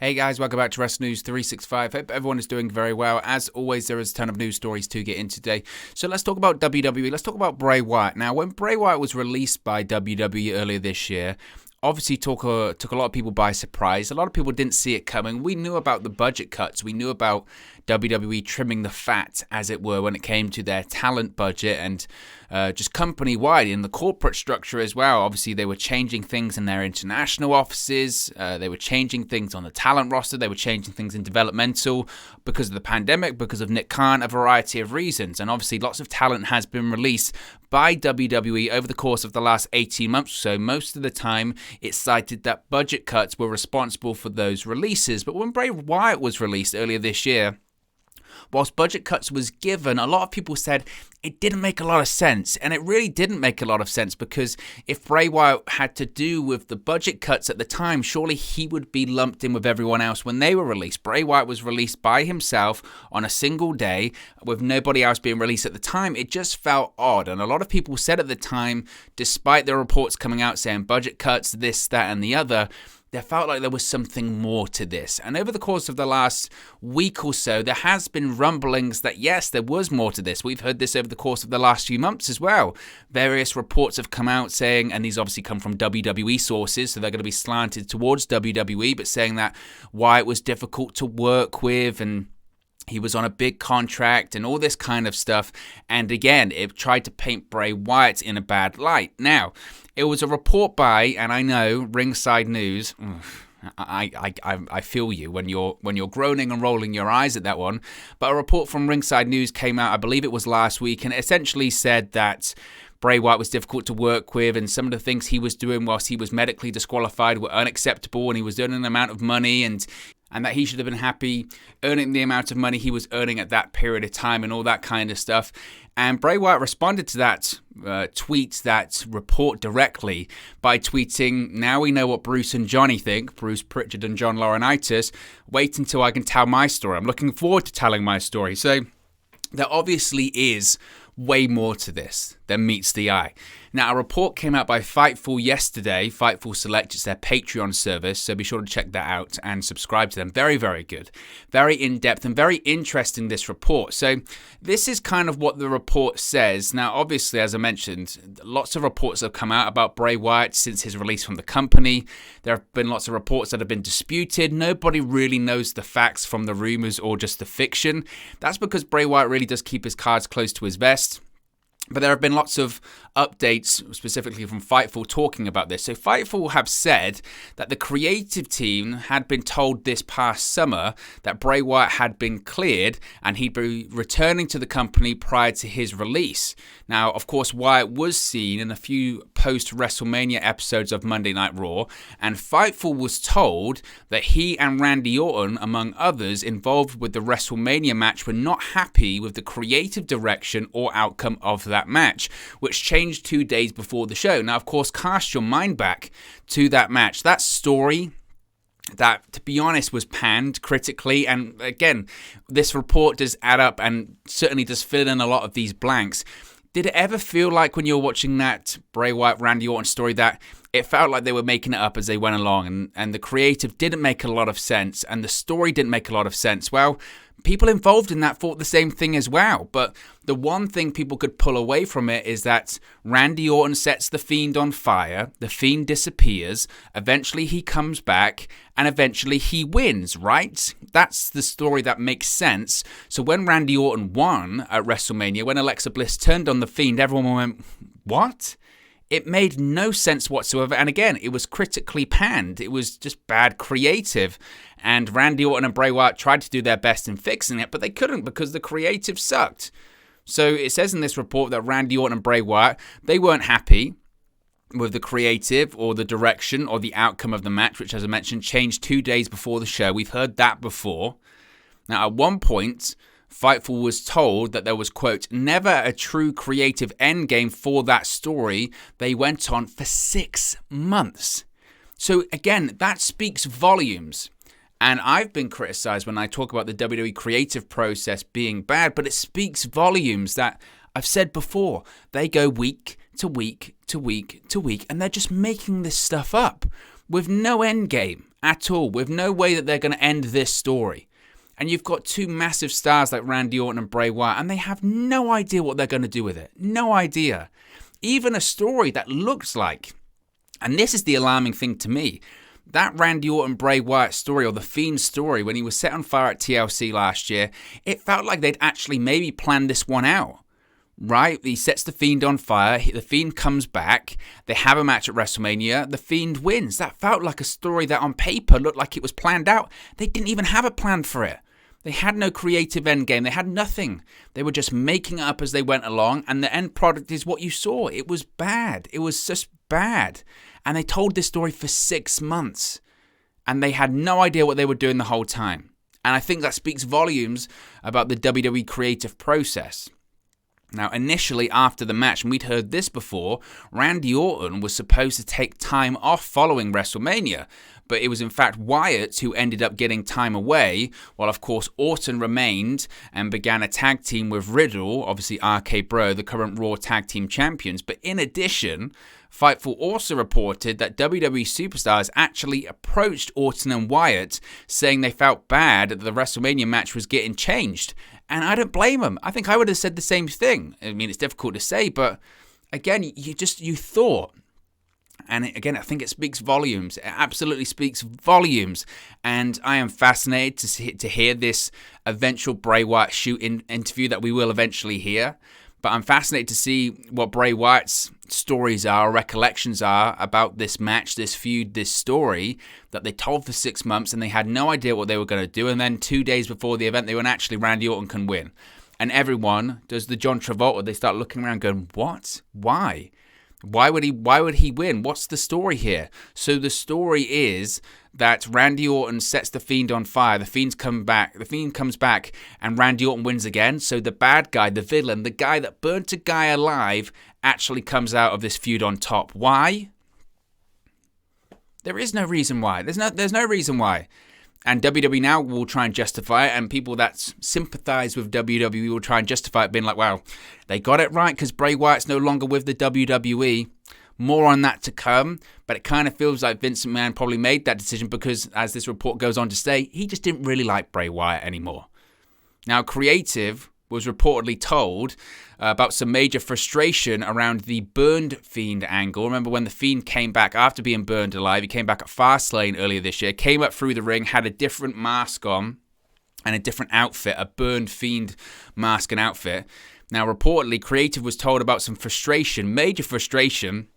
Hey guys, welcome back to Wrestling News 365. Hope everyone is doing very well. As always, there is a ton of news stories to get into today. So let's talk about WWE. Let's talk about Bray Wyatt. Now, when Bray Wyatt was released by WWE earlier this year, obviously took a lot of people by surprise. A lot of people didn't see it coming. We knew about the budget cuts. We knew about WWE trimming the fat, as it were, when it came to their talent budget and just company-wide in the corporate structure as well. Obviously, they were changing things in their international offices. They were changing things on the talent roster. They were changing things in developmental because of the pandemic, because of Nick Khan, a variety of reasons. And obviously, lots of talent has been released by WWE over the course of the last 18 months or so. Most of the time, it's cited that budget cuts were responsible for those releases. But when Bray Wyatt was released earlier this year, whilst budget cuts was given, a lot of people said it didn't make a lot of sense. And it really didn't make a lot of sense, because if Bray Wyatt had to do with the budget cuts at the time, surely he would be lumped in with everyone else when they were released. Bray Wyatt was released by himself on a single day with nobody else being released at the time. It just felt odd. And a lot of people said at the time, despite the reports coming out saying budget cuts, this, that, and the other, there felt like there was something more to this. And over the course of the last week or so, there has been rumblings that, yes, there was more to this. We've heard this over the course of the last few months as well. Various reports have come out saying, and these obviously come from WWE sources, so they're going to be slanted towards WWE, but saying that Wyatt was difficult to work with and he was on a big contract and all this kind of stuff. And again, it tried to paint Bray Wyatt in a bad light. Now, it was a report by, and I know, Ringside News. I feel you when you're groaning and rolling your eyes at that one. But a report from Ringside News came out, I believe it was last week, and it essentially said that Bray Wyatt was difficult to work with, and some of the things he was doing whilst he was medically disqualified were unacceptable, and he was earning an amount of money, and that he should have been happy earning the amount of money he was earning at that period of time and all that kind of stuff. And Bray Wyatt responded to that tweet, that report directly by tweeting, "Now we know what Bruce and Johnny think, Bruce Pritchard and John Laurinaitis. Wait until I can tell my story. I'm looking forward to telling my story." So there obviously is way more to this than meets the eye. Now, a report came out by Fightful yesterday. Fightful Select, it's their Patreon service, so be sure to check that out and subscribe to them. Very, very good. Very in-depth and very interesting, this report. So this is kind of what the report says. Now, obviously, as I mentioned, lots of reports have come out about Bray Wyatt since his release from the company. There have been lots of reports that have been disputed. Nobody really knows the facts from the rumors or just the fiction. That's because Bray Wyatt really does keep his cards close to his vest. But there have been lots of updates, specifically from Fightful, talking about this. So Fightful have said that the creative team had been told this past summer that Bray Wyatt had been cleared and he'd be returning to the company prior to his release. Now, of course, Wyatt was seen in a few post-WrestleMania episodes of Monday Night Raw, and Fightful was told that he and Randy Orton, among others involved with the WrestleMania match, were not happy with the creative direction or outcome of that match, which changed 2 days before the show. Now, of course, cast your mind back to that match. That story that, to be honest, was panned critically. And again, this report does add up and certainly does fill in a lot of these blanks. Did it ever feel like when you were watching that Bray Wyatt, Randy Orton story that it felt like they were making it up as they went along and the creative didn't make a lot of sense and the story didn't make a lot of sense? Well, people involved in that thought the same thing as well. But the one thing people could pull away from it is that Randy Orton sets the Fiend on fire, the Fiend disappears, eventually he comes back, and eventually he wins, right? That's the story that makes sense. So when Randy Orton won at WrestleMania, when Alexa Bliss turned on the Fiend, everyone went, what? It made no sense whatsoever, and again, it was critically panned. It was just bad creative, and Randy Orton and Bray Wyatt tried to do their best in fixing it, but they couldn't because the creative sucked. So it says in this report that Randy Orton and Bray Wyatt, they weren't happy with the creative or the direction or the outcome of the match, which, as I mentioned, changed 2 days before the show. We've heard that before. Now, at one point, Fightful was told that there was, quote, never a true creative endgame for that story. They went on for 6 months. So again, that speaks volumes. And I've been criticized when I talk about the WWE creative process being bad, but it speaks volumes that I've said before. They go week to week to week to week, and they're just making this stuff up. with no end game at all, with no way that they're going to end this story. And you've got two massive stars like Randy Orton and Bray Wyatt, and they have no idea what they're going to do with it. No idea. Even a story that looks like, and this is the alarming thing to me, that Randy Orton Bray Wyatt story, or the Fiend story, when he was set on fire at TLC last year, it felt like they'd actually maybe planned this one out. Right? He sets the Fiend on fire, the Fiend comes back, they have a match at WrestleMania, the Fiend wins. That felt like a story that on paper looked like it was planned out. They didn't even have a plan for it. They had no creative end game. They had nothing. They were just making it up as they went along, and the end product is what you saw. It was bad. It was just bad. And they told this story for 6 months, and they had no idea what they were doing the whole time. And I think that speaks volumes about the WWE creative process. Now, initially after the match, and we'd heard this before, Randy Orton was supposed to take time off following WrestleMania, but it was in fact Wyatt who ended up getting time away, while of course Orton remained and began a tag team with Riddle, obviously RK Bro, the current Raw Tag Team Champions. But in addition, Fightful also reported that WWE superstars actually approached Orton and Wyatt, saying they felt bad that the WrestleMania match was getting changed. And I don't blame them. I think I would have said the same thing. I mean, it's difficult to say, but again, you thought. And again, I think it speaks volumes. It absolutely speaks volumes. And I am fascinated to hear this eventual Bray Wyatt shoot-in interview that we will eventually hear. But I'm fascinated to see what Bray Wyatt's stories are, recollections are about this match, this feud, this story that they told for 6 months, and they had no idea what they were going to do. And then 2 days before the event, they went, actually, Randy Orton can win. And everyone does the John Travolta. They start looking around going, what? Why? Why would he win? What's the story here? So the story is that Randy Orton sets the Fiend on fire. The Fiend comes back, and Randy Orton wins again. So the bad guy, the villain, the guy that burnt a guy alive, actually comes out of this feud on top. Why? There is no reason why. There's no reason why. And WWE now will try and justify it, and people that sympathize with WWE will try and justify it, being like, wow, they got it right because Bray Wyatt's no longer with the WWE. More on that to come, but it kind of feels like Vince McMahon probably made that decision because, as this report goes on to say, he just didn't really like Bray Wyatt anymore. Now, creative was reportedly told about some major frustration around the burned Fiend angle. Remember when the Fiend came back after being burned alive? He came back at Fastlane earlier this year, came up through the ring, had a different mask on and a different outfit, a burned Fiend mask and outfit. Now, reportedly, creative was told about some frustration, major frustration,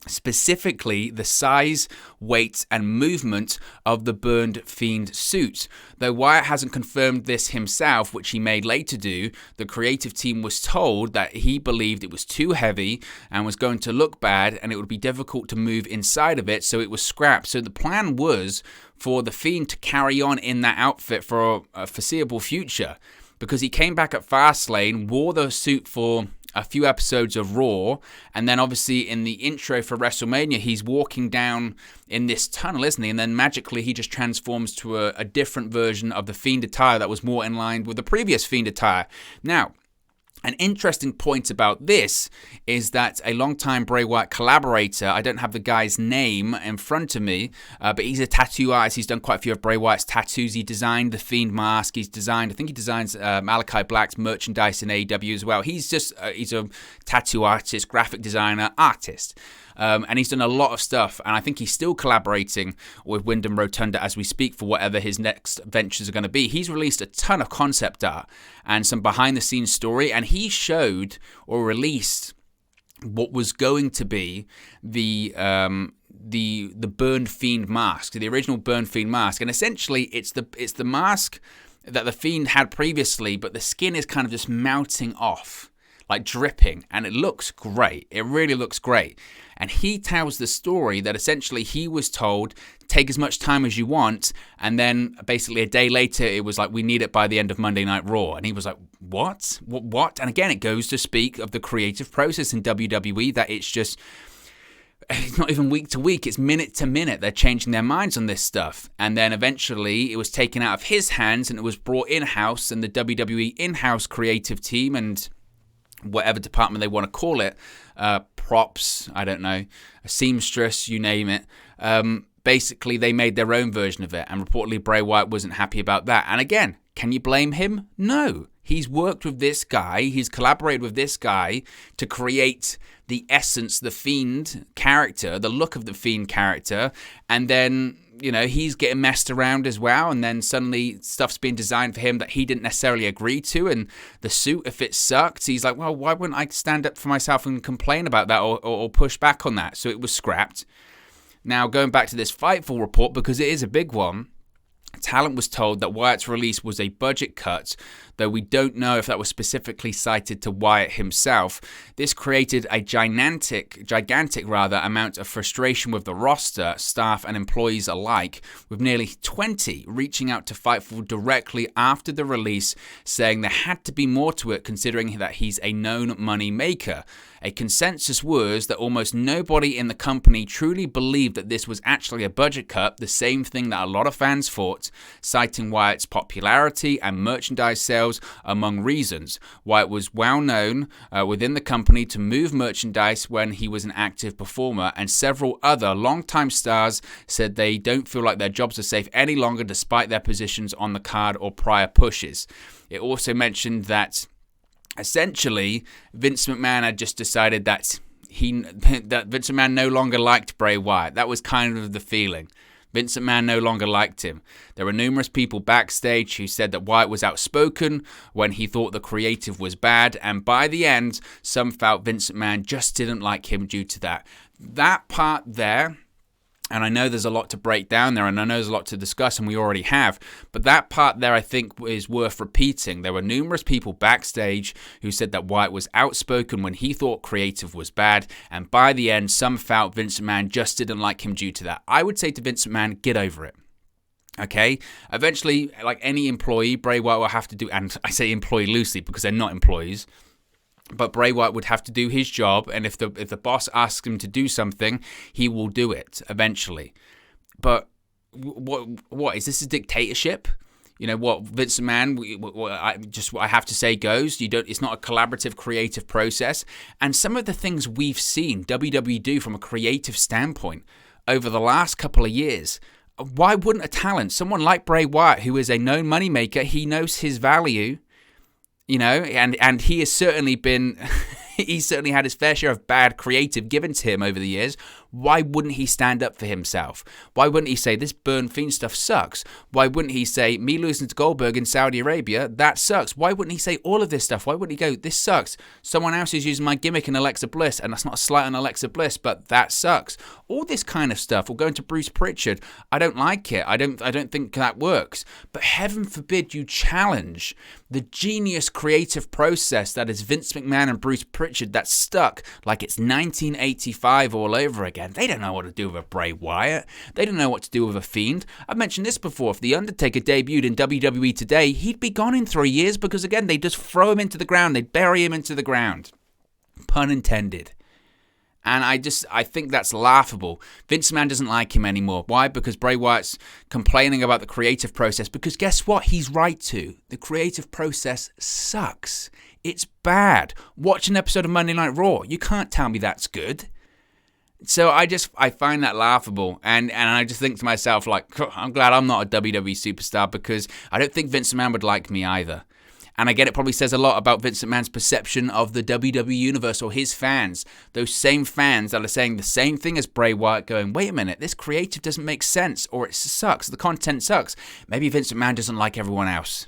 specifically the size, weight, and movement of the burned Fiend suit. Though Wyatt hasn't confirmed this himself, which he may later do, the creative team was told that he believed it was too heavy and was going to look bad and it would be difficult to move inside of it, so it was scrapped. So the plan was for the Fiend to carry on in that outfit for a foreseeable future, because he came back at Fastlane, wore the suit for a few episodes of Raw, and then obviously in the intro for WrestleMania, he's walking down in this tunnel, isn't he? And then magically he just transforms to a different version of the Fiend attire that was more in line with the previous Fiend attire. Now, an interesting point about this is that a longtime Bray Wyatt collaborator, I don't have the guy's name in front of me, but he's a tattoo artist. He's done quite a few of Bray Wyatt's tattoos. He designed the Fiend mask. I think he designs Malachi Black's merchandise in AEW as well. He's a tattoo artist, graphic designer, artist. And he's done a lot of stuff, and I think he's still collaborating with Wyndham Rotunda as we speak for whatever his next ventures are going to be. He's released a ton of concept art and some behind-the-scenes story, and he showed or released what was going to be the Burned Fiend mask, the original Burned Fiend mask, and essentially it's the mask that the Fiend had previously, but the skin is kind of just melting off, like dripping, and it looks great. It really looks great. And he tells the story that essentially he was told, take as much time as you want, and then basically a day later it was like, we need it by the end of Monday Night Raw. And he was like, what? What? And again, it goes to speak of the creative process in WWE, that it's not even week to week, it's minute to minute. They're changing their minds on this stuff. And then eventually it was taken out of his hands and it was brought in-house, and the WWE in-house creative team and whatever department they want to call it, props, I don't know, a seamstress, you name it, basically they made their own version of it, and reportedly Bray Wyatt wasn't happy about that. And again, can you blame him? No. He's worked with this guy, he's collaborated with this guy to create the essence, the Fiend character, the look of the Fiend character, and then, you know, he's getting messed around as well, and then suddenly stuff's being designed for him that he didn't necessarily agree to, and the suit, if it sucked, he's like, well, why wouldn't I stand up for myself and complain about that or push back on that? So it was scrapped. Now, going back to this Fightful report, because it is a big one, Talent was told that Wyatt's release was a budget cut, though we don't know if that was specifically cited to Wyatt himself. This created a gigantic amount of frustration with the roster, staff and employees alike, with nearly 20 reaching out to Fightful directly after the release, saying there had to be more to it considering that he's a known money maker. A consensus was that almost nobody in the company truly believed that this was actually a budget cut, the same thing that a lot of fans thought, citing Wyatt's popularity and merchandise sales among reasons. Wyatt was well known within the company to move merchandise when he was an active performer, and several other longtime stars said they don't feel like their jobs are safe any longer despite their positions on the card or prior pushes. It also mentioned that essentially, Vince McMahon had just decided that Vince McMahon no longer liked Bray Wyatt. That was kind of the feeling. Vince McMahon no longer liked him. There were numerous people backstage who said that Wyatt was outspoken when he thought the creative was bad, and by the end, some felt Vince McMahon just didn't like him due to that. That part there, and I know there's a lot to break down there, and I know there's a lot to discuss, and we already have. But that part there, I think, is worth repeating. There were numerous people backstage who said that Wyatt was outspoken when he thought creative was bad, and by the end, some felt Vince McMahon just didn't like him due to that. I would say to Vince McMahon, get over it. Okay? Eventually, like any employee, Bray Wyatt will have to do, and I say employee loosely because they're not employees, but Bray Wyatt would have to do his job, and if the boss asks him to do something, he will do it eventually. But what is this, a dictatorship? You know what, Vince McMahon, I have to say goes. It's not a collaborative, creative process. And some of the things we've seen WWE do from a creative standpoint over the last couple of years, why wouldn't a talent, someone like Bray Wyatt, who is a known moneymaker, he knows his value. You know, and he has certainly been, he's certainly had his fair share of bad creative given to him over the years. Why wouldn't he stand up for himself? Why wouldn't he say, this Burn Fiend stuff sucks? Why wouldn't he say, me losing to Goldberg in Saudi Arabia, that sucks? Why wouldn't he say all of this stuff? Why wouldn't he go, this sucks? Someone else is using my gimmick in Alexa Bliss, and that's not a slight on Alexa Bliss, but that sucks. All this kind of stuff. Or going to Bruce Pritchard, I don't like it. I don't think that works. But heaven forbid you challenge the genius creative process that is Vince McMahon and Bruce Pritchard that's stuck like it's 1985 all over again. They don't know what to do with a Bray Wyatt. They don't know what to do with a Fiend. I've mentioned this before. If The Undertaker debuted in WWE today, he'd be gone in 3 years because, again, they'd just throw him into the ground. They'd bury him into the ground. Pun intended. And I think that's laughable. Vince McMahon doesn't like him anymore. Why? Because Bray Wyatt's complaining about the creative process. Because guess what? He's right to. The creative process sucks. It's bad. Watch an episode of Monday Night Raw. You can't tell me that's good. So I find that laughable, and I just think to myself, like, I'm glad I'm not a WWE superstar, because I don't think Vince McMahon would like me either. And again, it probably says a lot about Vince McMahon's perception of the WWE universe, or his fans. Those same fans that are saying the same thing as Bray Wyatt, going, wait a minute, this creative doesn't make sense, or it sucks, the content sucks. Maybe Vince McMahon doesn't like everyone else.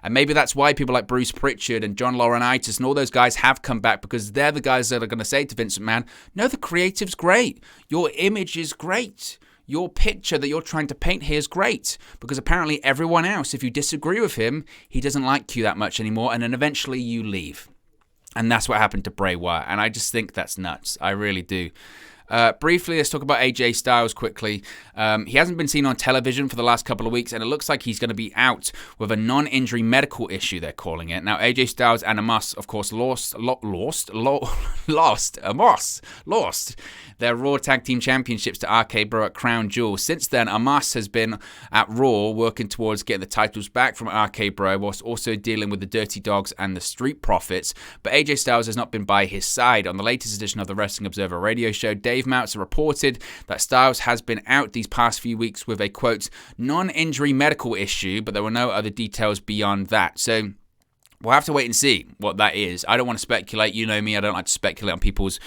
And maybe that's why people like Bruce Pritchard and John Laurinaitis and all those guys have come back, because they're the guys that are going to say to Vince McMahon, no, the creative's great. Your image is great. Your picture that you're trying to paint here is great. Because apparently everyone else, if you disagree with him, he doesn't like you that much anymore. And then eventually you leave. And that's what happened to Bray Wyatt. And I just think that's nuts. I really do. Briefly, let's talk about AJ Styles quickly. He hasn't been seen on television for the last couple of weeks, and it looks like he's going to be out with a non-injury medical issue, they're calling it. Now, AJ Styles and Amos, of course, lost their Raw Tag Team Championships to RK Bro at Crown Jewel. Since then, Amos has been at Raw working towards getting the titles back from RK Bro, whilst also dealing with the Dirty Dogs and the Street Profits. But AJ Styles has not been by his side. On the latest edition of the Wrestling Observer radio show, Dave Dave Meltzer reported that Styles has been out these past few weeks with a, quote, non-injury medical issue, but there were no other details beyond that. So we'll have to wait and see what that is. I don't want to speculate. You know me. I don't like to speculate on people's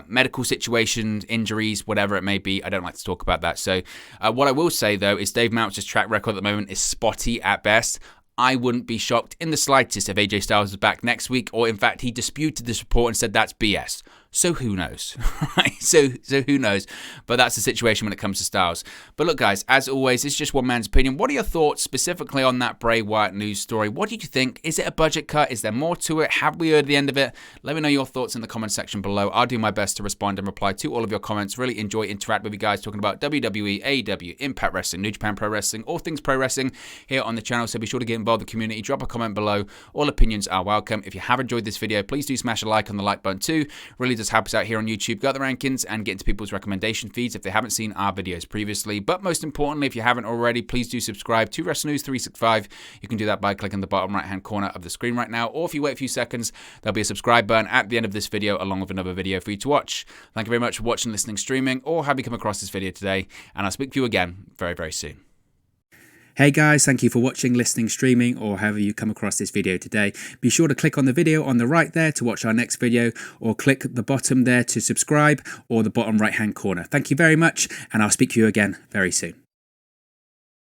medical situations, injuries, whatever it may be. I don't like to talk about that. So what I will say, though, is Dave Meltzer's track record at the moment is spotty at best. I wouldn't be shocked in the slightest if AJ Styles is back next week, or in fact, he disputed this report and said that's BS. So who knows, right? So who knows? But that's the situation when it comes to Styles. But look, guys, as always, it's just one man's opinion. What are your thoughts specifically on that Bray Wyatt news story? What do you think? Is it a budget cut? Is there more to it? Have we heard the end of it? Let me know your thoughts in the comment section below. I'll do my best to respond and reply to all of your comments. Really enjoy interacting with you guys, talking about WWE, AEW, Impact Wrestling, New Japan Pro Wrestling, all things pro wrestling here on the channel. So be sure to get involved in the community. Drop a comment below. All opinions are welcome. If you have enjoyed this video, please do smash a like on the like button too. Really does help us out here on YouTube. Go out the rankings and get into people's recommendation feeds if they haven't seen our videos previously. But most importantly, if you haven't already, please do subscribe to Wrestle News 365. You can do that by clicking the bottom right hand corner of the screen right now, or if you wait a few seconds, there'll be a subscribe button at the end of this video along with another video for you to watch. Thank you very much for watching, listening, streaming, or have you come across this video today, and I'll speak to you again very, very soon. Hey guys, thank you for watching, listening, streaming, or however you come across this video today. Be sure to click on the video on the right there to watch our next video, or click the bottom there to subscribe, or the bottom right hand corner. Thank you very much, and I'll speak to you again very soon.